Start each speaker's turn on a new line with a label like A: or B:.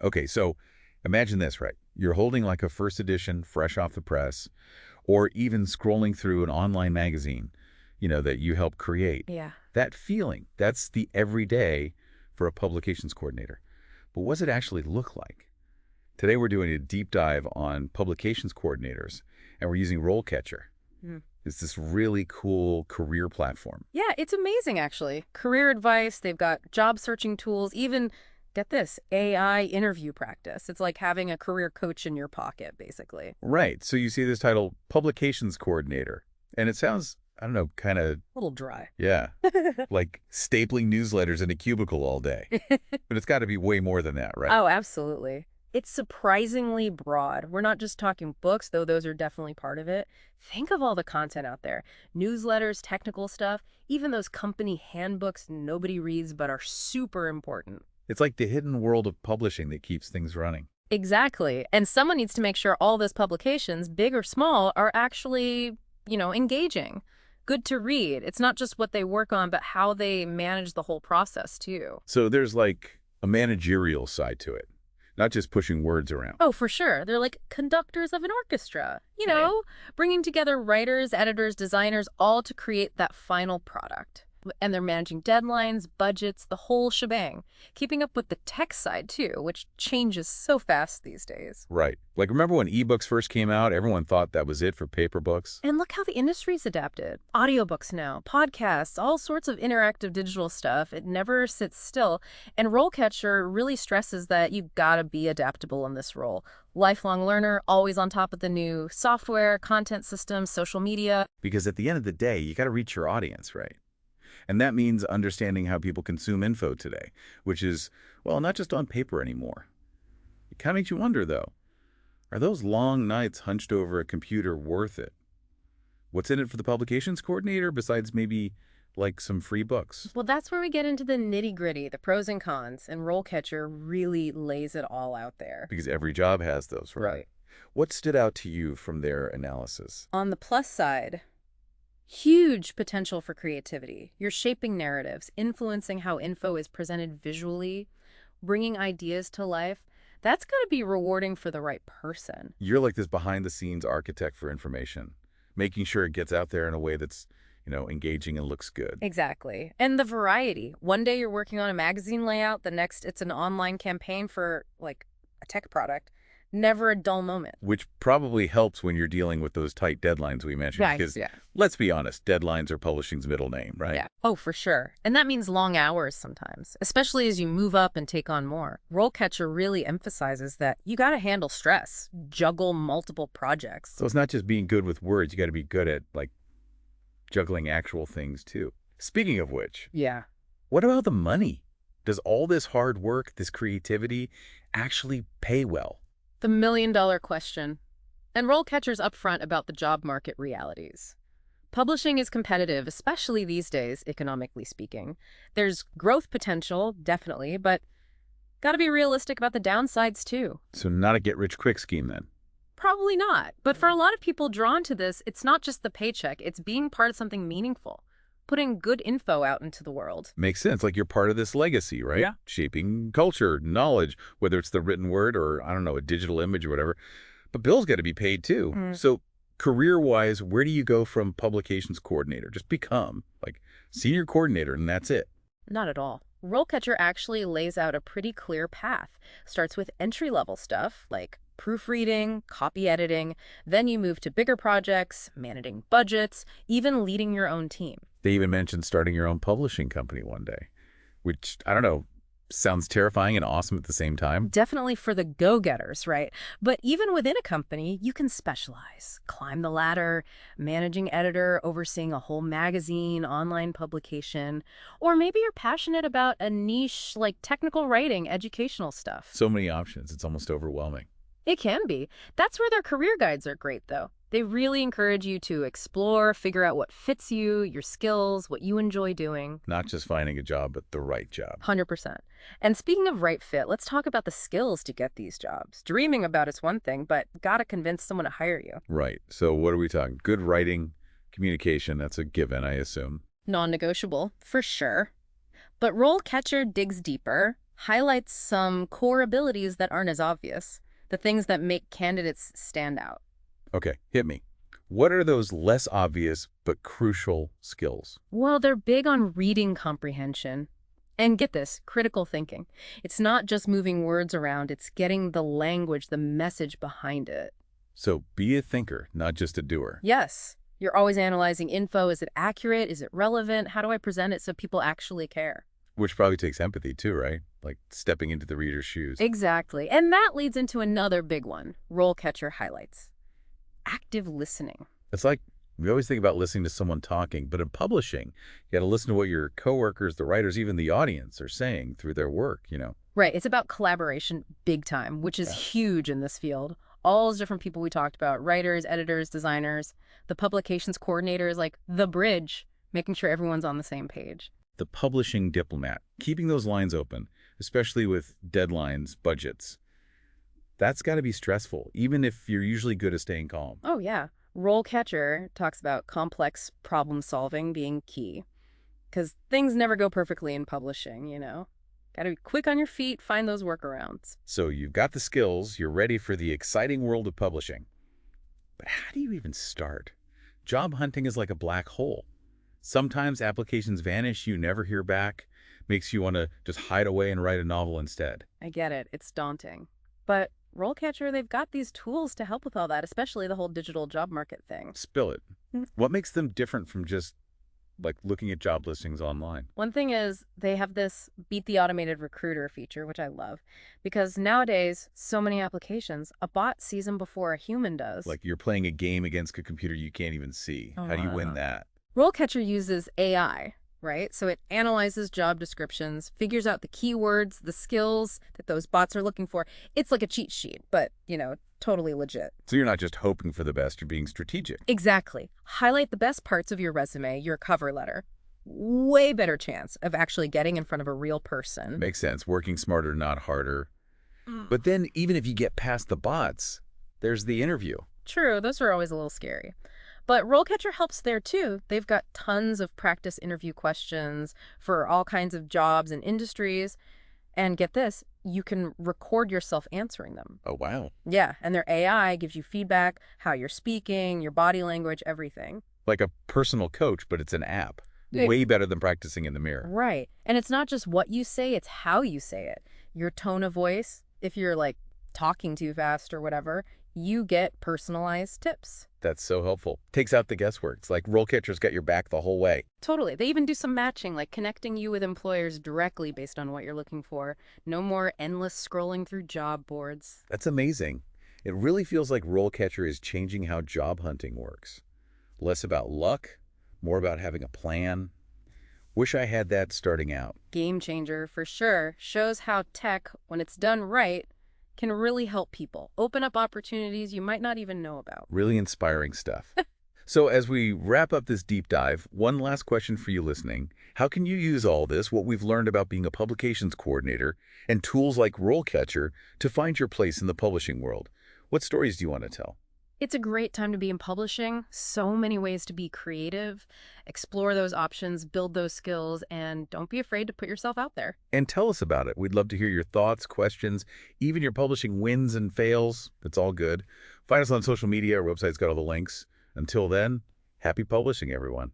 A: Okay, so imagine this, right? You're holding like a first edition fresh off the press, or even scrolling through an online magazine, that you helped create.
B: Yeah.
A: That feeling, that's the everyday for a publications coordinator. But what does it actually look like? Today we're doing a deep dive on publications coordinators, and we're using RoleCatcher.
B: Hmm.
A: It's this really cool career platform.
B: Yeah, it's amazing, actually. Career advice, they've got job searching tools, even, get this, AI interview practice. It's like having a career coach in your pocket, basically.
A: Right, so you see this title, Publications Coordinator, and it sounds, I don't know, kind of,
B: A little dry.
A: yeah, like stapling newsletters in a cubicle all day. But it's got to be way more than that, right?
B: Oh, absolutely. It's surprisingly broad. We're not just talking books, though those are definitely part of it. Think of all the content out there. Newsletters, technical stuff, even those company handbooks nobody reads but are super important.
A: It's like the hidden world of publishing that keeps things running.
B: Exactly. And someone needs to make sure all those publications, big or small, are actually, engaging. Good to read. It's not just what they work on, but how they manage the whole process, too.
A: So there's like a managerial side to it, not just pushing words around.
B: Oh, for sure. They're like conductors of an orchestra,
A: Right.
B: bringing together writers, editors, designers, all to create that final product. And they're managing deadlines, budgets, the whole shebang. Keeping up with the tech side, too, which changes so fast these days.
A: Right. Like, remember when ebooks first came out? Everyone thought that was it for paper books.
B: And look how the industry's adapted. Audiobooks now, podcasts, all sorts of interactive digital stuff. It never sits still. And RoleCatcher really stresses that you gotta be adaptable in this role. Lifelong learner, always on top of the new software, content systems, social media.
A: Because at the end of the day, you got to reach your audience, right? And that means understanding how people consume info today, which is, well, not just on paper anymore. It kind of makes you wonder, though, are those long nights hunched over a computer worth it? What's in it for the publications coordinator besides maybe like some free books?
B: Well, that's where we get into the nitty-gritty, the pros and cons, and RoleCatcher really lays it all out there.
A: Because every job has those, right? What stood out to you from their analysis?
B: On the plus side, huge potential for creativity. You're shaping narratives, influencing how info is presented visually, bringing ideas to life. That's got to be rewarding for the right person.
A: You're like this behind-the-scenes architect for information, making sure it gets out there in a way that's, engaging and looks good.
B: Exactly. And the variety. One day you're working on a magazine layout, the next it's an online campaign for, like, a tech product. Never a dull moment.
A: Which probably helps when you're dealing with those tight deadlines we mentioned.
B: Right,
A: Because,
B: yeah.
A: let's be honest, deadlines are publishing's middle name, right?
B: Yeah. Oh, for sure. And that means long hours sometimes, especially as you move up and take on more. RoleCatcher really emphasizes that you got to handle stress, juggle multiple projects.
A: So it's not just being good with words. You got to be good at, like, juggling actual things, too. Speaking of which,
B: Yeah.
A: what about the money? Does all this hard work, this creativity, actually pay well?
B: The million-dollar question. And RoleCatcher's upfront about the job market realities. Publishing is competitive, especially these days, economically speaking. There's growth potential, definitely, but gotta be realistic about the downsides, too.
A: So not a get-rich-quick scheme, then?
B: Probably not. But for a lot of people drawn to this, it's not just the paycheck, it's being part of something meaningful. Putting good info out into the world.
A: Makes sense. Like you're part of this legacy, right?
B: Yeah.
A: Shaping culture, knowledge, whether it's the written word or, I don't know, a digital image or whatever. But bills got to be paid, too. So career-wise, where do you go from publications coordinator? Just become, like, senior coordinator, and that's it.
B: Not at all. RoleCatcher actually lays out a pretty clear path. Starts with entry-level stuff, like proofreading, copy editing. Then you move to bigger projects, managing budgets, even leading your own team.
A: They even mentioned starting your own publishing company one day, which, I don't know, sounds terrifying and awesome at the same time.
B: Definitely for the go-getters, right? But even within a company, you can specialize. Climb the ladder, managing editor, overseeing a whole magazine, online publication. Or maybe you're passionate about a niche like technical writing, educational stuff.
A: So many options. It's almost overwhelming.
B: It can be. That's where their career guides are great, though. They really encourage you to explore, figure out what fits you, your skills, what you enjoy doing.
A: Not just finding a job, but the right job.
B: 100%. And speaking of right fit, let's talk about the skills to get these jobs. Dreaming about it's one thing, but gotta convince someone to hire you.
A: Right. So what are we talking? Good writing, communication, that's a given, I assume.
B: Non-negotiable, for sure. But RoleCatcher digs deeper. highlights some core abilities that aren't as obvious, the things that make candidates stand out.
A: Okay, hit me. What are those less obvious but crucial skills?
B: Well, they're big on reading comprehension. And get this, critical thinking. It's not just moving words around, it's getting the language, the message behind it.
A: So be a thinker, not just a doer.
B: Yes, you're always analyzing info. Is it accurate? Is it relevant? How do I present it so people actually care?
A: Which probably takes empathy too, right? Like stepping into the reader's shoes.
B: Exactly. And that leads into another big one, RoleCatcher highlights. Active listening.
A: It's like we always think about listening to someone talking, but in publishing, you got to listen to what your coworkers, the writers, even the audience are saying through their work.
B: Right. It's about collaboration big time, which is
A: Yeah.
B: huge in this field. All those different people we talked about, writers, editors, designers, the publications coordinators, like the bridge, making sure everyone's on the same page.
A: The publishing diplomat, keeping those lines open, especially with deadlines, budgets. That's got to be stressful, even if you're usually good at staying calm.
B: Oh, yeah. RoleCatcher talks about complex problem solving being key. Because things never go perfectly in publishing. Gotta be quick on your feet, find those workarounds.
A: So you've got the skills, you're ready for the exciting world of publishing. But how do you even start? Job hunting is like a black hole. Sometimes applications vanish, you never hear back, makes you want to just hide away and write a novel instead.
B: I get it, it's daunting. But RoleCatcher, they've got these tools to help with all that, especially the whole digital job market thing.
A: Spill it.
B: Mm.
A: What makes them different from just like looking at job listings online?
B: One thing is they have this beat the automated recruiter feature, which I love, because nowadays, so many applications, a bot sees them before a human does.
A: Like you're playing a game against a computer you can't even see. How do you win that?
B: RoleCatcher uses AI, right? So it analyzes job descriptions, figures out the keywords, the skills that those bots are looking for. It's like a cheat sheet, but, totally legit.
A: So you're not just hoping for the best, you're being strategic.
B: Exactly. Highlight the best parts of your resume, your cover letter. Way better chance of actually getting in front of a real person.
A: Makes sense. Working smarter, not harder.
B: Mm.
A: But then even if you get past the bots, there's the interview.
B: True, those are always a little scary. But RoleCatcher helps there too. They've got tons of practice interview questions for all kinds of jobs and industries. And get this, you can record yourself answering them.
A: Oh, wow.
B: Yeah, and their AI gives you feedback, how you're speaking, your body language, everything.
A: Like a personal coach, but it's an app.
B: Yeah.
A: Way better than practicing in the mirror.
B: Right. And it's not just what you say, it's how you say it. Your tone of voice, if you're like talking too fast or whatever, you get personalized tips.
A: That's so helpful. Takes out the guesswork. It's like RoleCatcher's got your back the whole way.
B: Totally. They even do some matching, like connecting you with employers directly based on what you're looking for. No more endless scrolling through job boards.
A: That's amazing. It really feels like RoleCatcher is changing how job hunting works. Less about luck, more about having a plan. Wish I had that starting out.
B: Game changer for sure. Shows how tech, when it's done right, can really help people. Open up opportunities you might not even know about.
A: Really inspiring stuff. So as we wrap up this deep dive, one last question for you listening. How can you use all this, what we've learned about being a publications coordinator, and tools like RoleCatcher to find your place in the publishing world? What stories do you want to tell?
B: It's a great time to be in publishing. So many ways to be creative, explore those options, build those skills, and don't be afraid to put yourself out there.
A: And tell us about it. We'd love to hear your thoughts, questions, even your publishing wins and fails. It's all good. Find us on social media. Our website's got all the links. Until then, happy publishing, everyone.